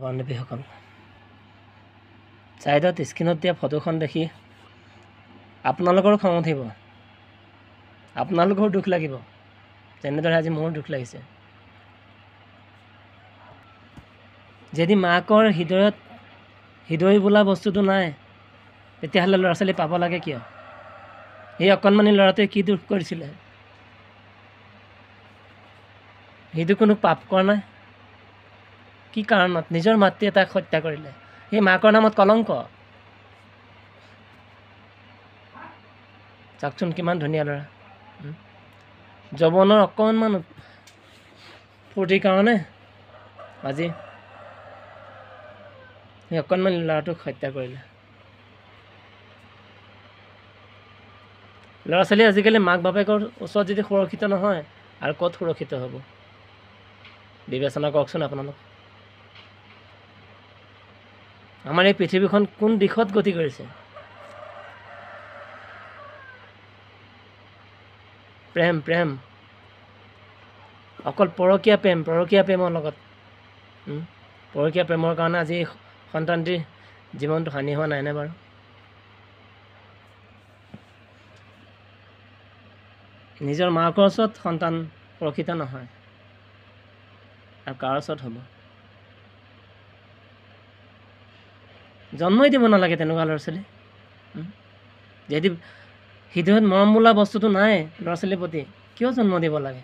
বান্ধৱীসকল, ছাইডত স্ক্ৰীণত দিয়া ফটোখন দেখি আপোনালোকৰো খং উঠিব, আপোনালোকৰো দুখ লাগিব, যেনেদৰে আজি মোৰ দুখ লাগিছে। যদি মাকৰ হৃদয়ত হৃদয় বোলা বস্তুটো নাই, তেতিয়াহ'লে ল'ৰা ছোৱালী পাব লাগে কিয়? এই অকণমানি ল'ৰাটোৱে কি দুখ কৰিছিলে? সিটো কোনো পাপ কৰা নাই। কি কাৰণত নিজৰ মাতৃয়ে তাক হত্যা কৰিলে? সেই মাকৰ নামত কলংক। চাওকচোন কিমান ধুনীয়া ল'ৰা, যৌৱনৰ অকণমান ফূৰ্তিৰ কাৰণে আজি সেই অকণমানি ল'ৰাটোক হত্যা কৰিলে। ল'ৰা ছোৱালী আজিকালি মাক বাপেকৰ ওচৰত যদি সুৰক্ষিত নহয়, আৰু ক'ত সুৰক্ষিত হ'ব? বিবেচনা কৰকচোন আপোনালোক। আমাৰ এই পৃথিৱীখন কোন দিশত গতি কৰিছে? প্ৰেম প্ৰেম, অকল পৰকীয়া প্ৰেমৰ লগত, পৰকীয়া প্ৰেমৰ কাৰণে আজি সন্তানটিৰ জীৱনটো হানি হোৱা নাইনে বাৰু? নিজৰ মাকৰ ওচৰত সন্তান সুৰক্ষিত নহয়, আৰু কাৰ ওচৰত হ'ব? জন্মই দিব নালাগে তেনেকুৱা ল'ৰা ছোৱালী। যদি হৃদয়ত মৰম বোলা বস্তুটো নাই ল'ৰা ছোৱালীৰ প্ৰতি, কিয় জন্ম দিব লাগে?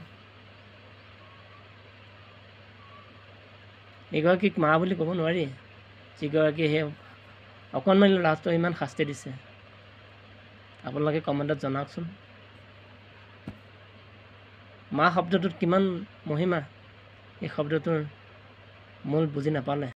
এগৰাকীক মা বুলি ক'ব নোৱাৰি, যিগৰাকী সেই অকণমানি ল'ৰাটোক ইমান শাস্তি দিছে। আপোনালোকে কমেণ্টত জনাওকচোন। মা শব্দটোত কিমান মহিমা, এই শব্দটোৰ মূল বুজি নাপালে।